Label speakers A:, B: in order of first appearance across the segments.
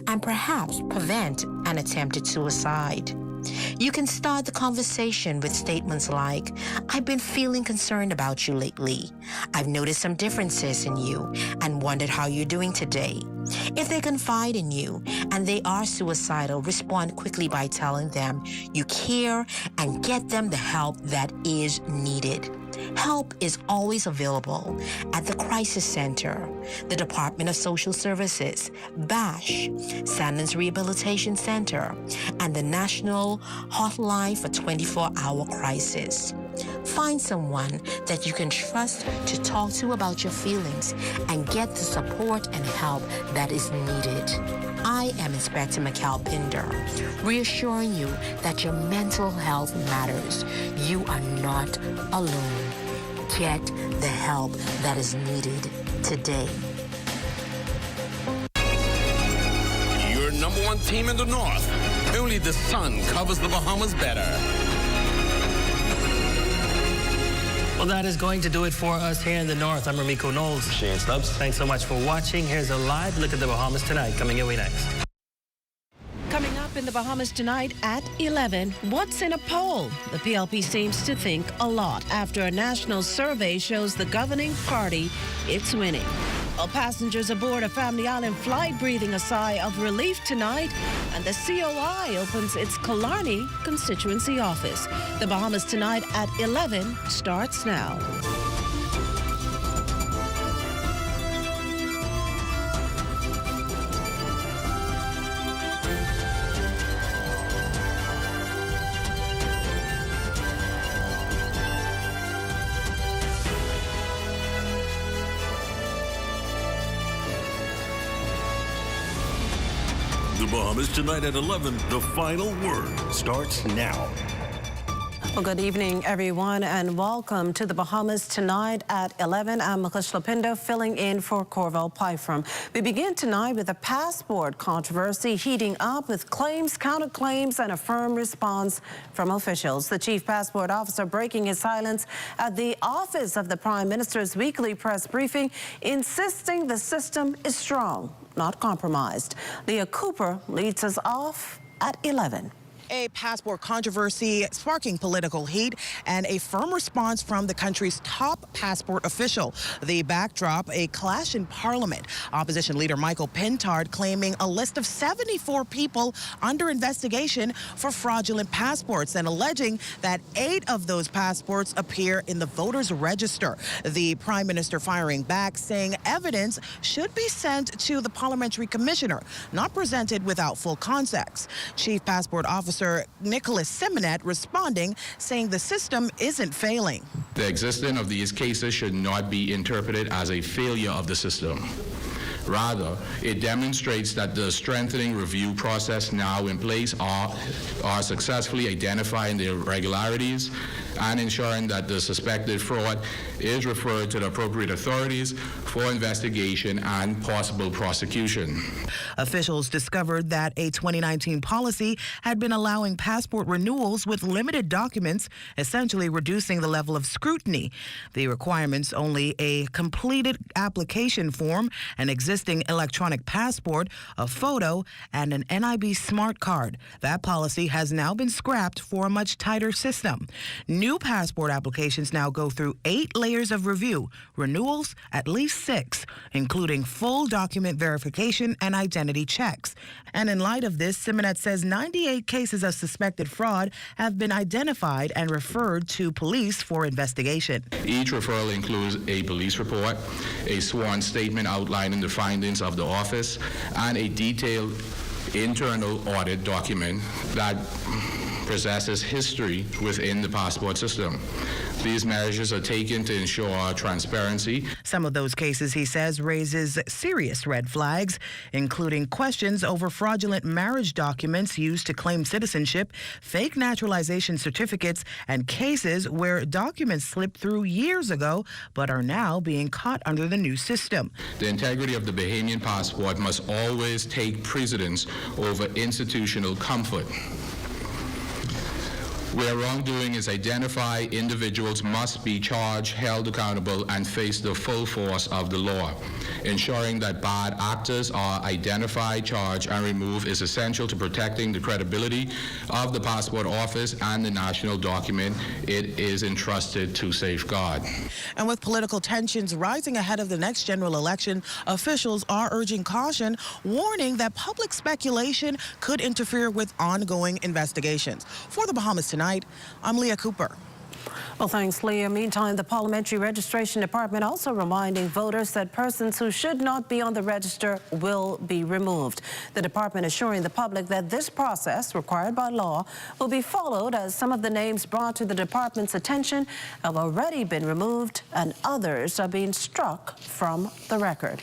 A: and perhaps prevent an attempted suicide. You can start the conversation with statements like, "I've been feeling concerned about you lately. I've noticed some differences in you and wondered how you're doing today." If they confide in you and they are suicidal, respond quickly by telling them you care and get them the help that is needed. Help is always available at the Crisis Center, the Department of Social Services, BASH, Sandlands Rehabilitation Center, and the National Hotline for 24-Hour Crisis. Find someone that you can trust to talk to about your feelings and get the support and help that is needed. I am Inspector Mikal Pinder, reassuring you that your mental health matters. You are not alone. Get the help that is needed today.
B: Your number one team in the North. Only the sun covers the Bahamas better.
C: Well, that is going to do it for us here in the North. I'm Ramiko Knowles.
D: Shane Stubbs.
C: Thanks so much for watching. Here's a live look at the Bahamas tonight, coming your way next.
E: Coming up in the Bahamas tonight at 11, what's in a poll? The PLP seems to think a lot after a national survey shows the governing party it's winning. While passengers aboard a Family Island flight breathing a sigh of relief tonight, and the COI opens its Killarney constituency office. The Bahamas tonight at 11 starts now.
F: The Bahamas tonight at 11. The final word starts now.
E: Well, good evening, everyone, and welcome to the Bahamas tonight at 11. I'm Makush Lapindo, filling in for Corval Pyfram. We begin tonight with a passport controversy heating up with claims, counterclaims, and a firm response from officials. The chief passport officer breaking his silence at the office of the Prime Minister's weekly press briefing, insisting the system is strong, not compromised. Leah Cooper leads us off at 11.
G: A passport controversy sparking political heat and a firm response from the country's top passport official. The backdrop, a clash in Parliament. Opposition leader Michael Pintard claiming a list of 74 people under investigation for fraudulent passports and alleging that 8 of those passports appear in the voters' register. The Prime Minister firing back, saying evidence should be sent to the parliamentary commissioner, not presented without full context. Chief Passport Officer Nicholas Simonet responding, saying the system isn't failing.
H: The existence of these cases should not be interpreted as a failure of the system. Rather, it demonstrates that the strengthening review process now in place are successfully identifying the irregularities and ensuring that the suspected fraud is referred to the appropriate authorities for investigation and possible prosecution.
G: Officials discovered that a 2019 policy had been allowing passport renewals with limited documents, essentially reducing the level of scrutiny. The requirements only a completed application form, an existing electronic passport, a photo, and an NIB smart card. That policy has now been scrapped for a much tighter system. New passport applications now go through 8 layers of review, renewals at least 6, including full document verification and identity checks. And in light of this, Simonet says 98 cases of suspected fraud have been identified and referred to police for investigation.
H: Each referral includes a police report, a sworn statement outlining the findings of the office, and a detailed internal audit document that possesses history within the passport system. These measures are taken to ensure transparency.
G: Some of those cases, he says, raises serious red flags, including questions over fraudulent marriage documents used to claim citizenship, fake naturalization certificates, and cases where documents slipped through years ago but are now being caught under the new system.
H: The integrity of the Bahamian passport must always take precedence over institutional comfort. Where wrongdoing is identified, individuals must be charged, held accountable, and face the full force of the law. Ensuring that bad actors are identified, charged, and removed is essential to protecting the credibility of the passport office and the national document it is entrusted to safeguard.
G: And with political tensions rising ahead of the next general election, officials are urging caution, warning that public speculation could interfere with ongoing investigations. For the Bahamas Tonight, I'm Leah Cooper.
E: Well, thanks, Leah. Meantime, the Parliamentary Registration Department also reminding voters that persons who should not be on the register will be removed. The department assuring the public that this process, required by law, will be followed, as some of the names brought to the department's attention have already been removed and others are being struck from the record.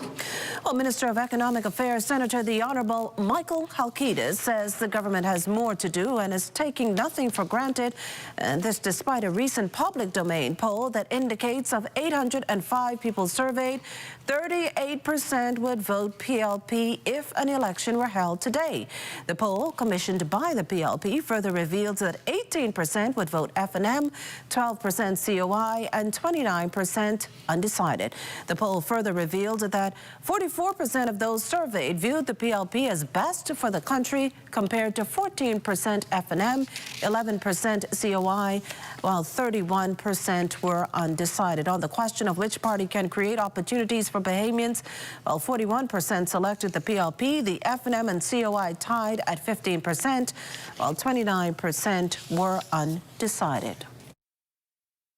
E: Well, Minister of Economic Affairs, Senator the Honorable Michael Halkitis, says the government has more to do and is taking nothing for granted, and this despite a recent public domain poll that indicates of 805 people surveyed, 38% would vote PLP if an election were held today. The poll, commissioned by the PLP, further reveals that 18% would vote F&M, 12% COI, and 29% undecided. The poll further revealed that 44% of those surveyed viewed the PLP as best for the country, compared to 14% F&M, 11% COI, while 31% were undecided. On the question of which party can create opportunities for Bahamians, while 41% selected the PLP, the F&M and COI tied at 15%, while 29% were undecided.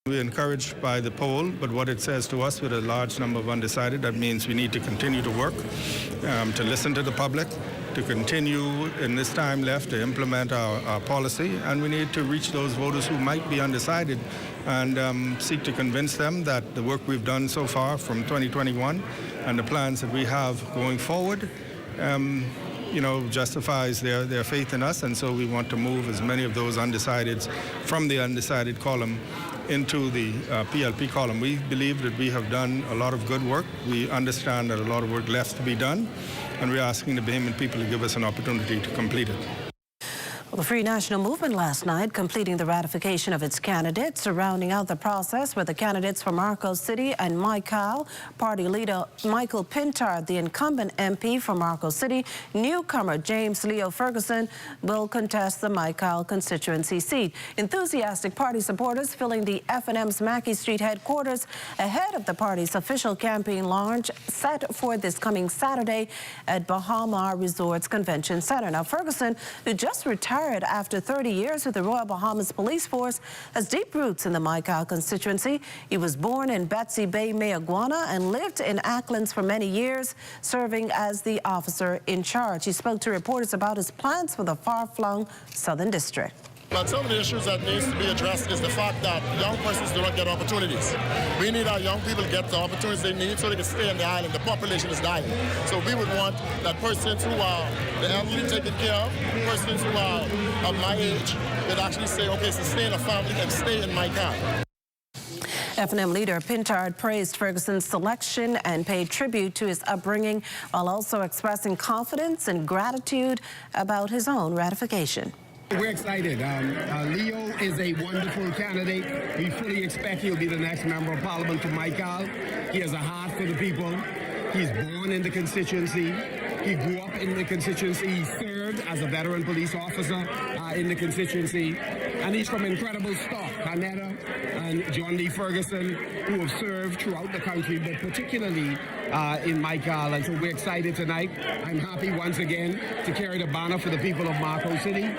D: We're encouraged by the poll, but what it says to us, with a large number of undecided, that means we need to continue to work, to listen to the public, to continue in this time left to implement our policy, and we need to reach those voters who might be undecided and seek to convince them that the work we've done so far from 2021 and the plans that we have going forward justifies their faith in us, and so we want to move as many of those undecideds from the undecided column into the PLP column. We believe that we have done a lot of good work. We understand that a lot of work left to be done, and we're asking the Bahamian people to give us an opportunity to complete it.
E: The Free National Movement last night completing the ratification of its candidates. Rounding out the process were the candidates for Marcos City and Maikal. Party leader Michael Pintard, the incumbent MP for Marcos City. Newcomer James Leo Ferguson will contest the Maikal constituency seat. Enthusiastic party supporters filling the F&M's Mackey Street headquarters ahead of the party's official campaign launch set for this coming Saturday at Bahamas Resorts Convention Center. Now, Ferguson, who just retired after 30 years with the Royal Bahamas Police Force, has deep roots in the Maikal constituency. He was born in Betsy Bay, Mayaguana, and lived in Acklands for many years, serving as the officer in charge. He spoke to reporters about his plans for the far-flung Southern District.
I: But some of the issues that needs to be addressed is the fact that young persons do not get opportunities. We need our young people to get the opportunities they need so they can stay on the island. The population is dying. So we would want that persons who are the elderly taken care of, persons who are of my age, would actually say, okay, sustain a family and stay in my car.
E: F&M leader Pintard praised Ferguson's selection and paid tribute to his upbringing, while also expressing confidence and gratitude about his own ratification.
J: We're excited. Leo is a wonderful candidate. We fully expect he'll be the next member of Parliament for Maikal. He has a heart for the people. He's born in the constituency. He grew up in the constituency. He served as a veteran police officer in the constituency. And he's from incredible stock. Hanetta and John Lee Ferguson, who have served throughout the country, but particularly in Maikal. And so we're excited tonight. I'm happy once again to carry the banner for the people of Marcos City.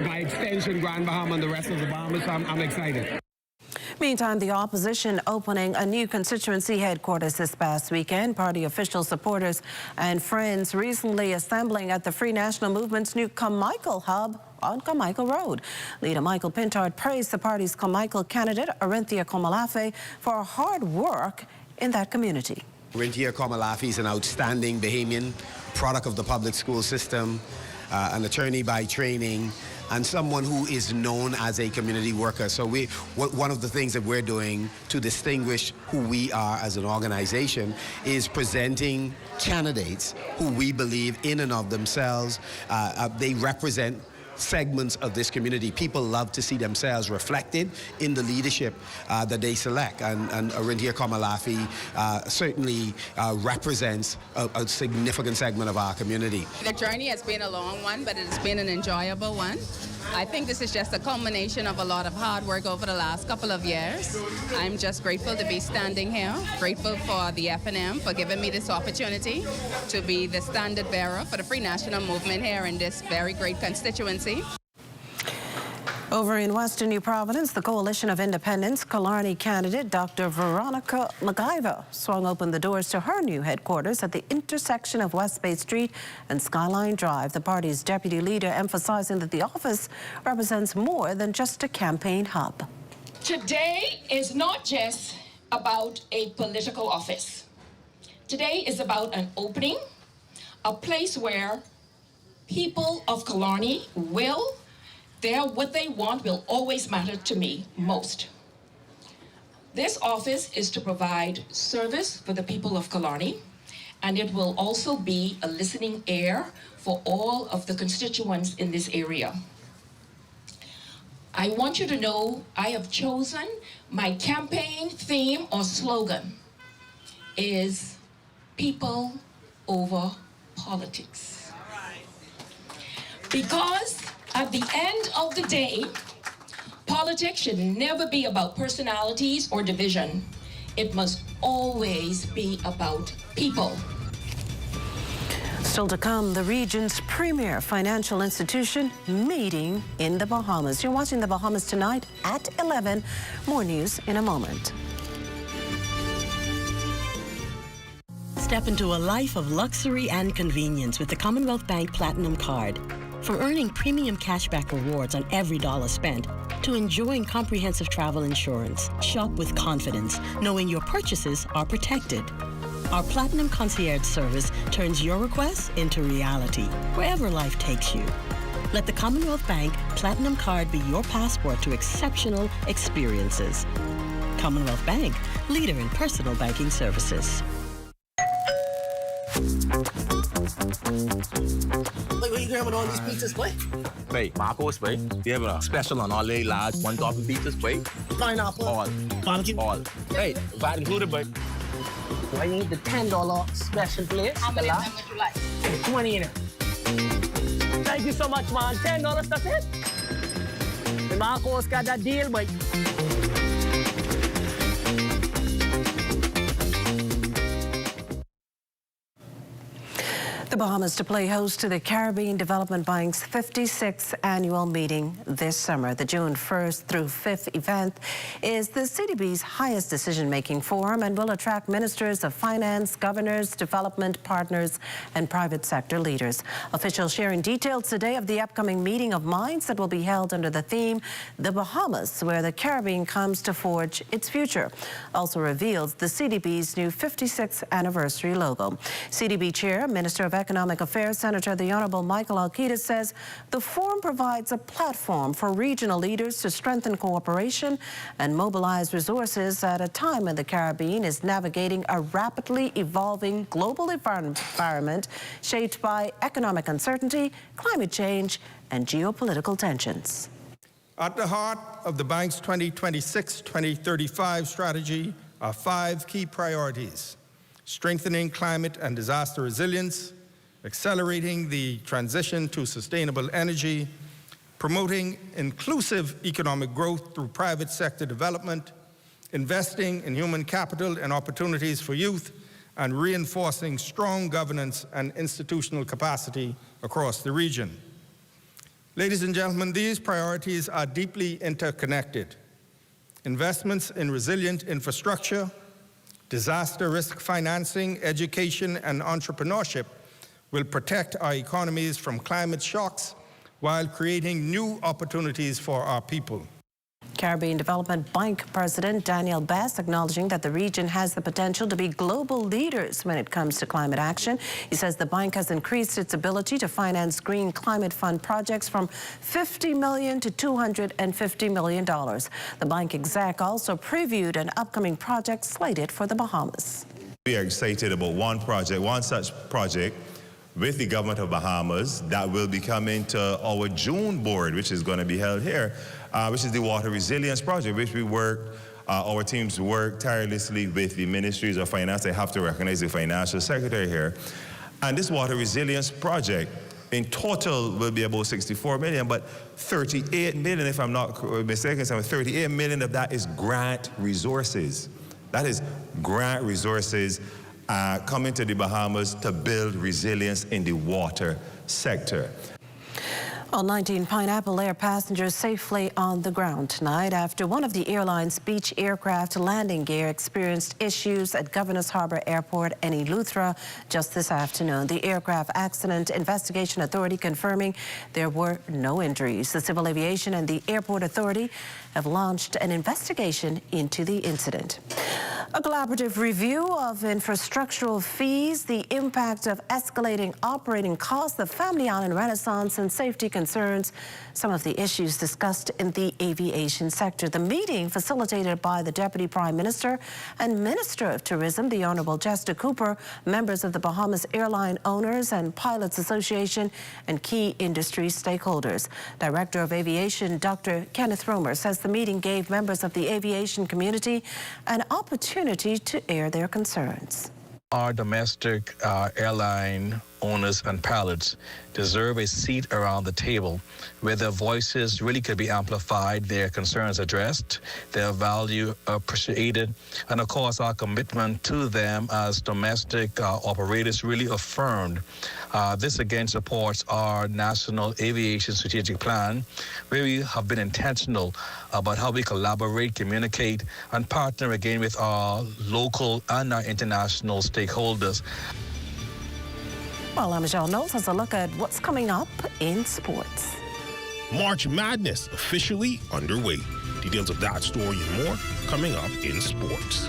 J: By extension, Grand Bahama and the rest of the Bahamas. I'm excited.
E: Meantime, the opposition opening a new constituency headquarters this past weekend. Party officials, supporters, and friends recently assembling at the Free National Movement's new Carmichael hub on Carmichael Road. Leader Michael Pintard praised the party's Carmichael candidate, Arinthia Komalafe, for her hard work in that community.
K: Arinthia Komalafe is an outstanding Bahamian, product of the public school system, an attorney by training, and someone who is known as a community worker. So one of the things that we're doing to distinguish who we are as an organization is presenting candidates who we believe in and of themselves, they represent segments of this community. People love to see themselves reflected in the leadership that they select. And Orinthia Komalafi certainly represents a significant segment of our community.
L: The journey has been a long one, but it's been an enjoyable one. I think this is just a culmination of a lot of hard work over the last couple of years. I'm just grateful to be standing here, grateful for the FNM for giving me this opportunity to be the standard bearer for the Free National Movement here in this very great constituency.
E: Over in Western New Providence, the Coalition of Independents Killarney candidate Dr. Veronica McIver swung open the doors to her new headquarters at the intersection of West Bay Street and Skyline Drive. The party's deputy leader emphasizing that the office represents more than just a campaign hub.
M: Today is not just about a political office. Today is about an opening, a place where people of Killarney what they want will always matter to me most. This office is to provide service for the people of Killarney, and it will also be a listening ear for all of the constituents in this area. I want you to know I have chosen my campaign theme or slogan is people over politics. Because at the end of the day, politics should never be about personalities or division. It must always be about people.
E: Still to come, the region's premier financial institution meeting in the Bahamas. You're watching the Bahamas Tonight at 11. More news in a moment.
N: Step into a life of luxury and convenience with the Commonwealth Bank Platinum Card. From earning premium cashback rewards on every dollar spent to enjoying comprehensive travel insurance, shop with confidence, knowing your purchases are protected. Our Platinum Concierge service turns your requests into reality, wherever life takes you. Let the Commonwealth Bank Platinum Card be your passport to exceptional experiences. Commonwealth Bank, leader in personal banking services.
O: Wait, where you grabbing all these pizzas, boy?
P: Wait, Marcos, wait. We have a special on all the large one-topping pizzas, wait.
O: Pineapple.
P: All.
O: Barbecue.
P: All. Hey, VAT included, boy.
O: I need the $10 special plate.
L: How many of them would you like?
O: 20 in it. Thank you so much, man. $10, that's it. The Marcos got that deal, boy.
E: The Bahamas to play host to the Caribbean Development Bank's 56th annual meeting this summer. The June 1st through 5th event is the CDB's highest decision-making forum and will attract ministers of finance, governors, development partners, and private sector leaders. Officials sharing details today of the upcoming meeting of minds that will be held under the theme, The Bahamas, where the Caribbean comes to forge its future. Also reveals the CDB's new 56th anniversary logo. CDB Chair, Minister of Economic Affairs, Senator the Honorable Michael Alquita says the forum provides a platform for regional leaders to strengthen cooperation and mobilize resources at a time when the Caribbean is navigating a rapidly evolving global environment shaped by economic uncertainty, climate change, and geopolitical tensions.
D: At the heart of the bank's 2026-2035 strategy are 5 key priorities: strengthening climate and disaster resilience, accelerating the transition to sustainable energy, promoting inclusive economic growth through private sector development, investing in human capital and opportunities for youth, and reinforcing strong governance and institutional capacity across the region. Ladies and gentlemen, these priorities are deeply interconnected. Investments in resilient infrastructure, disaster risk financing, education, and entrepreneurship will protect our economies from climate shocks while creating new opportunities for our people.
E: Caribbean Development Bank President Daniel Bass acknowledging that the region has the potential to be global leaders when it comes to climate action. He says the bank has increased its ability to finance Green Climate Fund projects from $50 million to $250 million. The bank exec also previewed an upcoming project slated for the Bahamas.
Q: We are excited about one such project with the government of Bahamas that will be coming to our June board, which is going to be held here, which is the Water Resilience Project, which we work, our teams work tirelessly with the ministries of finance. I have to recognize the financial secretary here. And this Water Resilience Project, in total, will be about 64 million, but 38 million, if I'm not mistaken, 38 million of that is grant resources. That is grant resources coming to the Bahamas to build resilience in the water sector.
E: Well, 19 Pineapple Air passengers safely on the ground tonight after one of the airline's Beech aircraft landing gear experienced issues at Governors Harbor Airport in Eleuthera just this afternoon. The Aircraft Accident Investigation Authority confirming there were no injuries. The Civil Aviation and the Airport Authority have launched an investigation into the incident. A collaborative review of infrastructural fees, the impact of escalating operating costs, the Family Island Renaissance, and safety concerns, some of the issues discussed in the aviation sector. The meeting, facilitated by the Deputy Prime Minister and Minister of Tourism, the Honorable Jester Cooper, members of the Bahamas Airline Owners and Pilots Association, and key industry stakeholders. Director of Aviation, Dr. Kenneth Romer, says the meeting gave members of the aviation community an opportunity to air their concerns.
R: Our domestic airline owners and pilots deserve a seat around the table where their voices really could be amplified, their concerns addressed, their value appreciated, and of course our commitment to them as domestic operators really affirmed. This again supports our National Aviation Strategic Plan, where we have been intentional about how we collaborate, communicate, and partner again with our local and our international stakeholders.
E: Well, Michelle Knowles has a look at what's coming up in sports.
S: March Madness officially underway. Details of that story and more coming up in sports.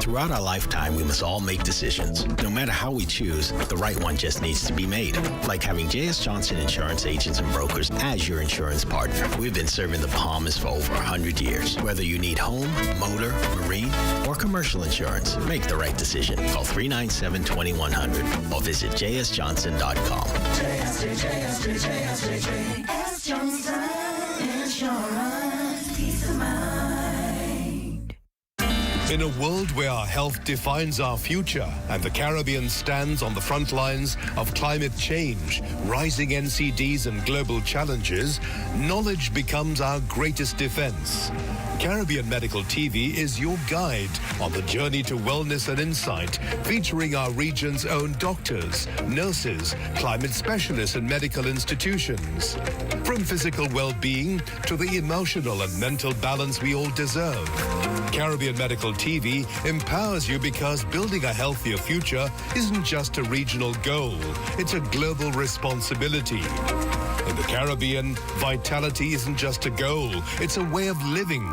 T: Throughout our lifetime, we must all make decisions. No matter how we choose, the right one just needs to be made. Like having J.S. Johnson Insurance Agents and Brokers as your insurance partner. We've been serving the Bahamas for over 100 years. Whether you need home, motor, marine, or commercial insurance, make the right decision. Call 397-2100 or visit jsjohnson.com.
U: JS Johnson Insurance, peace of mind.
V: In a world where our health defines our future and the Caribbean stands on the front lines of climate change, rising NCDs and global challenges, knowledge becomes our greatest defense. Caribbean Medical TV is your guide on the journey to wellness and insight, featuring our region's own doctors, nurses, climate specialists, and medical institutions. From physical well-being to the emotional and mental balance we all deserve. Caribbean Medical TV empowers you because building a healthier future isn't just a regional goal, it's a global responsibility. In the Caribbean, vitality isn't just a goal, it's a way of living.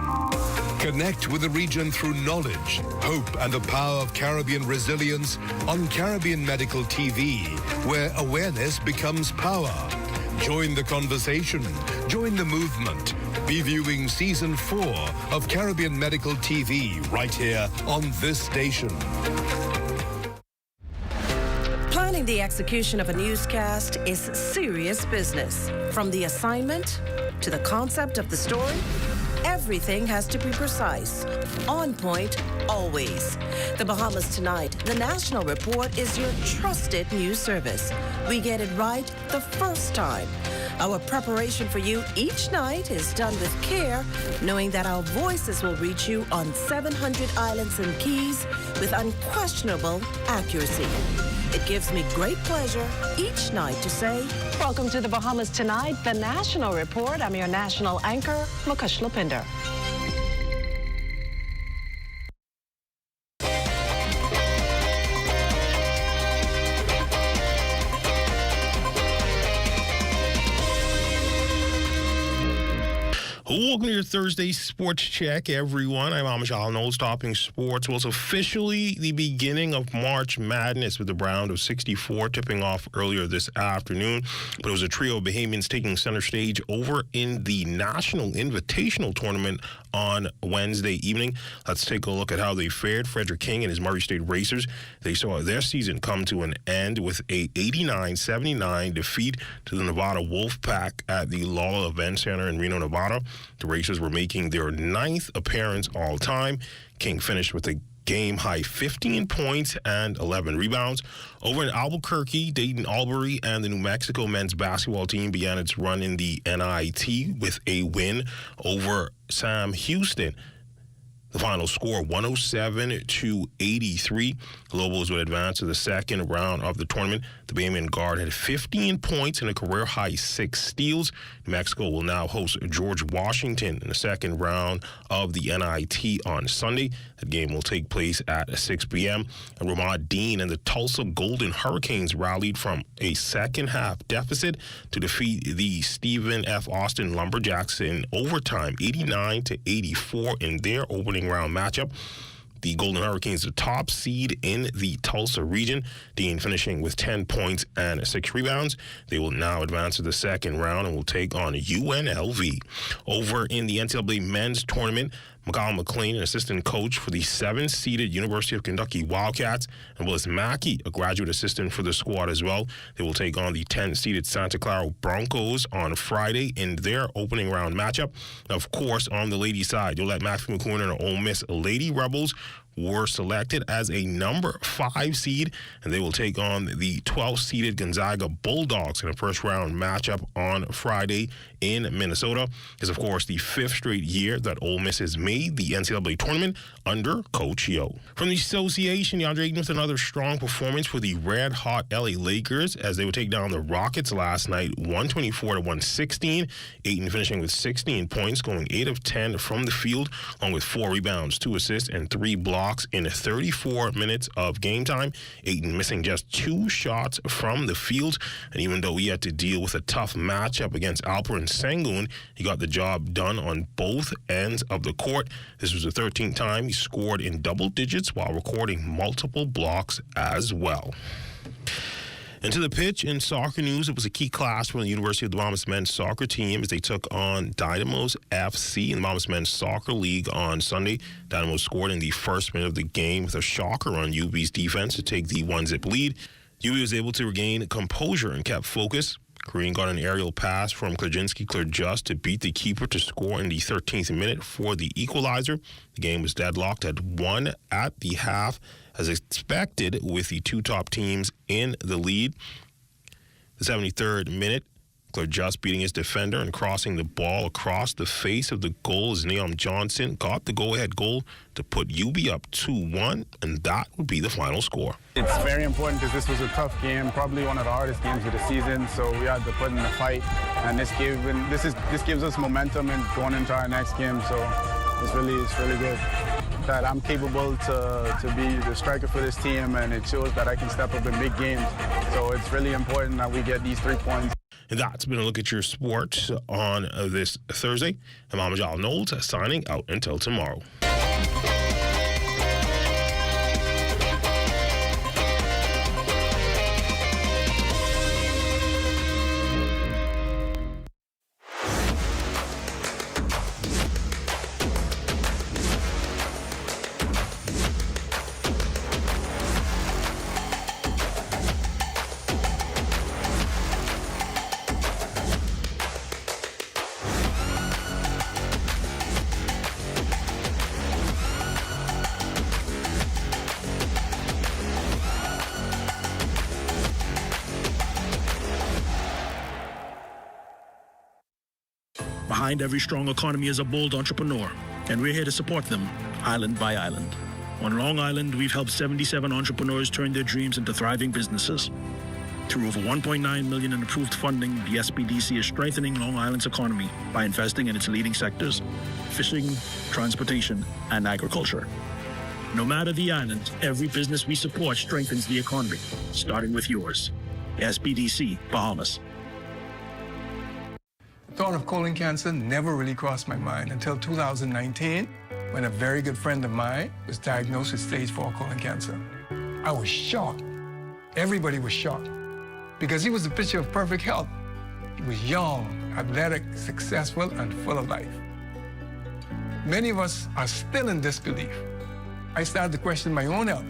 V: Connect with the region through knowledge, hope, and the power of Caribbean resilience on Caribbean Medical TV, where awareness becomes power. Join the conversation, join the movement. Be viewing Season 4 of Caribbean Medical TV right here on this station.
E: Planning the execution of a newscast is serious business. From the assignment to the concept of the story, everything has to be precise, on point, always. The Bahamas Tonight, the National Report, is your trusted news service. We get it right the first time. Our preparation for you each night is done with care, knowing that our voices will reach you on 700 islands and keys with unquestionable accuracy. It gives me great pleasure each night to say, welcome to the Bahamas Tonight, the National Report. I'm your national anchor, Mukesh Lopinder.
S: Welcome to your Thursday Sports Check, everyone. I'm Amajal Knowles, topping sports. Well, it's officially the beginning of March Madness with the round of 64 tipping off earlier this afternoon. But it was a trio of Bahamians taking center stage over in the National Invitational Tournament on Wednesday evening. Let's take a look at how they fared. Frederick King and his Murray State Racers, they saw their season come to an end with a 89-79 defeat to the Nevada Wolfpack at the Lola Event Center in Reno, Nevada. The Racers were making their 9th appearance all time. King finished with a game-high 15 points and 11 rebounds. Over in Albuquerque, Dayton Albury and the New Mexico men's basketball team began its run in the NIT with a win over Sam Houston. The final score, 107-83. Lobos would advance to the second round of the tournament. The Bahamian guard had 15 points and a career-high 6 steals. New Mexico will now host George Washington in the second round of the NIT on Sunday. That game will take place at 6 p.m. And Ramad Dean and the Tulsa Golden Hurricanes rallied from a second-half deficit to defeat the Stephen F. Austin Lumberjacks in overtime, 89-84 in their opening round matchup. The Golden Hurricanes, the top seed in the Tulsa region. Dean finishing with 10 points and 6 rebounds. They will now advance to the second round and will take on UNLV. Over in the NCAA men's tournament, Miguel McLean, an assistant coach for the 7th-seeded University of Kentucky Wildcats, and Willis Mackey, a graduate assistant for the squad as well. They will take on the 10th-seeded Santa Clara Broncos on Friday in their opening round matchup. Now, of course, on the ladies' side, Yolette Matthew McCoon and her Ole Miss Lady Rebels were selected as a number 5 seed, and they will take on the 12th-seeded Gonzaga Bulldogs in a first-round matchup on Friday in Minnesota. It's, of course, the 5th straight year that Ole Miss has made the NCAA tournament under Coach Yo. From the association, DeAndre Ayton with another strong performance for the red-hot LA Lakers as they would take down the Rockets last night, 124-116. Ayton finishing with 16 points, going 8 of 10 from the field, along with 4 rebounds, 2 assists, and 3 blocks in 34 minutes of game time. Ayton missing just 2 shots from the field, and even though he had to deal with a tough matchup against Alperen Sengun, he got the job done on both ends of the court. This was the 13th time he scored in double digits while recording multiple blocks as well. And to the pitch in soccer news, it was a key clash for the University of the Bahamas men's soccer team as they took on Dynamos FC in the Bahamas men's soccer league on Sunday. Dynamos scored in the first minute of the game with a shocker on UB's defense to take the 1-0 lead. UB was able to regain composure and kept focus. Korean got an aerial pass from Klajinski Just to beat the keeper to score in the 13th minute for the equalizer. The game was deadlocked at 1 at the half, as expected, with the 2 top teams in the lead. The 73rd minute, Just beating his defender and crossing the ball across the face of the goal as Neom Johnson got the go-ahead goal to put UB up 2-1, and that would be the final score.
A: It's very important because this was a tough game, probably one of the hardest games of the season, so we had to put in the fight, and this gives us momentum and going into our next game, so it's really good that I'm capable to be the striker for this team, and it shows that I can step up in big games, so it's really important that we get these 3 points.
S: And that's been a look at your sports on this Thursday. I'm Amajal Knowles signing out until tomorrow.
B: Behind every strong economy is a bold entrepreneur, and we're here to support them, island by island. On Long Island, we've helped 77 entrepreneurs turn their dreams into thriving businesses. Through over $1.9 million in approved funding, the SBDC is strengthening Long Island's economy by investing in its leading sectors: fishing, transportation, and agriculture. No matter the island, every business we support strengthens the economy, starting with yours. SBDC, Bahamas.
C: Thought of colon cancer never really crossed my mind until 2019, when a very good friend of mine was diagnosed with stage 4 colon cancer. I was shocked. Everybody was shocked because he was a picture of perfect health. He was young, athletic, successful, and full of life. Many of us are still in disbelief. I started to question my own health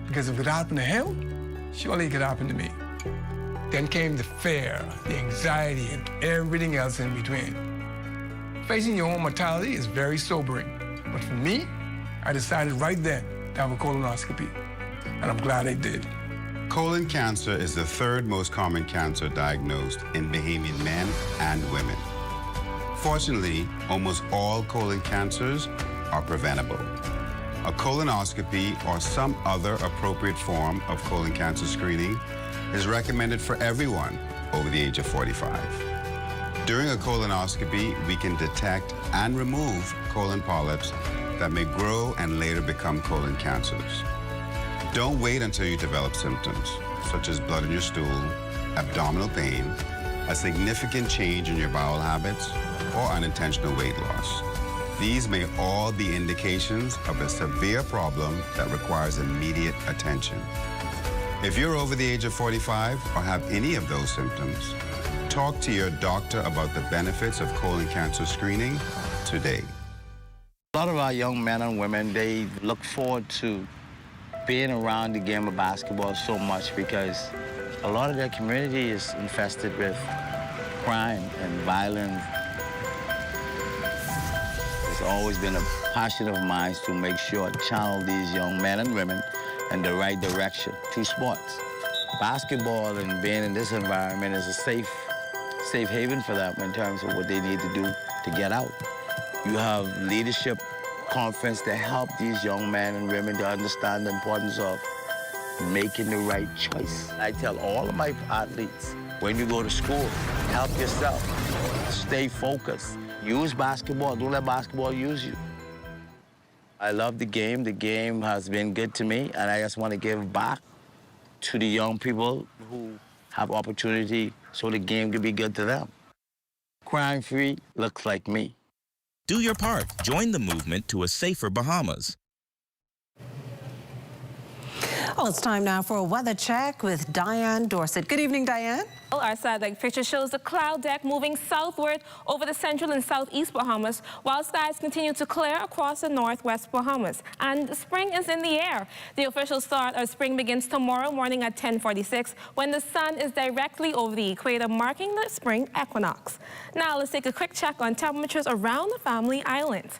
C: because if it happened to him, surely it could happen to me. Then came the fear, the anxiety, and everything else in between. Facing your own mortality is very sobering. But for me, I decided right then to have a colonoscopy. And I'm glad I did.
F: Colon cancer is the third most common cancer diagnosed in Bahamian men and women. Fortunately, almost all colon cancers are preventable. A colonoscopy or some other appropriate form of colon cancer screening is recommended for everyone over the age of 45. During a colonoscopy, we can detect and remove colon polyps that may grow and later become colon cancers. Don't wait until you develop symptoms, such as blood in your stool, abdominal pain, a significant change in your bowel habits, or unintentional weight loss. These may all be indications of a severe problem that requires immediate attention. If you're over the age of 45 or have any of those symptoms, talk to your doctor about the benefits of colon cancer screening today.
W: A lot of our young men and women, they look forward to being around the game of basketball so much because a lot of their community is infested with crime and violence. It's always been a passion of mine to make sure to channel these young men and women in the right direction through sports. Basketball and being in this environment is a safe haven for them in terms of what they need to do to get out. You have leadership conference to help these young men and women to understand the importance of making the right choice. I tell all of my athletes, when you go to school, help yourself, stay focused, use basketball, don't let basketball use you. I love the game. The game has been good to me, and I just want to give back to the young people who have opportunity so the game can be good to them. Crime-free looks like me.
X: Do your part. Join the movement to a safer Bahamas.
E: Well, it's time now for a weather check with Diane Dorset. Good evening, Diane.
Y: Our satellite picture shows the cloud deck moving southward over the central and southeast Bahamas, while skies continue to clear across the northwest Bahamas. And spring is in the air. The official start of spring begins tomorrow morning at 10:46 when the sun is directly over the equator, marking the spring equinox. Now let's take a quick check on temperatures around the Family Islands.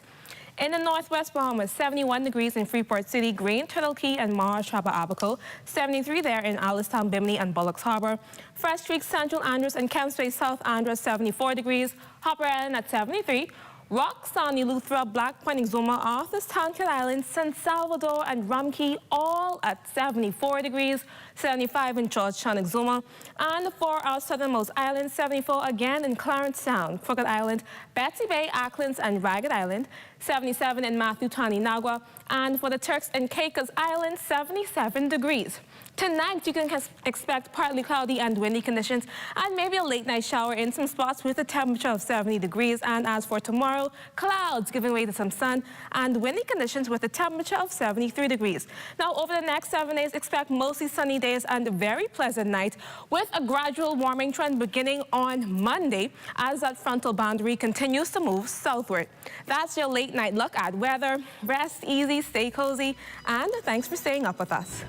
Y: In the northwest Bahamas, 71 degrees in Freeport City, Green, Turtle Key, and Mars, Traba Abaco. 73 there in Alistown, Bimini, and Bullocks Harbor. Fresh Creek, Central Andros, and Kemps Bay, South Andros, 74 degrees. Hopper Island at 73. Rock, Sonny, Luthra, Black Point, Exuma, Arthur's Town, Island, San Salvador, and Rum Key, all at 74 degrees. 75 in Georgetown, Exuma. And for our southernmost islands, 74 again in Clarence Town, Crooked Island, Betsy Bay, Acklands, and Ragged Island. 77 in Matthew, Nagua. And for the Turks and Caicos Islands, 77 degrees. Tonight, you can expect partly cloudy and windy conditions and maybe a late night shower in some spots with a temperature of 70 degrees. And as for tomorrow, clouds giving way to some sun and windy conditions with a temperature of 73 degrees. Now, over the next 7 days, expect mostly sunny days and a very pleasant night with a gradual warming trend beginning on Monday as that frontal boundary continues to move southward. That's your late night look at weather. Rest easy, stay cozy, and thanks for staying up with us.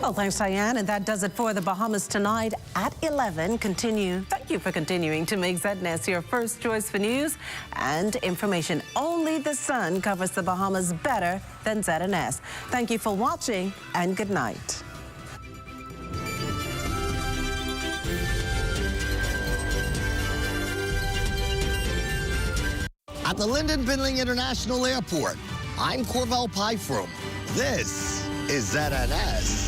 E: Well, thanks, Diane. And that does it for the Bahamas Tonight at 11. Thank you for continuing to make ZNS your first choice for news and information. Only the sun covers the Bahamas better than ZNS. Thank you for watching, and good night.
Z: At the Lyndon Bindling International Airport, I'm Corvell Pyfrom. This is ZNS.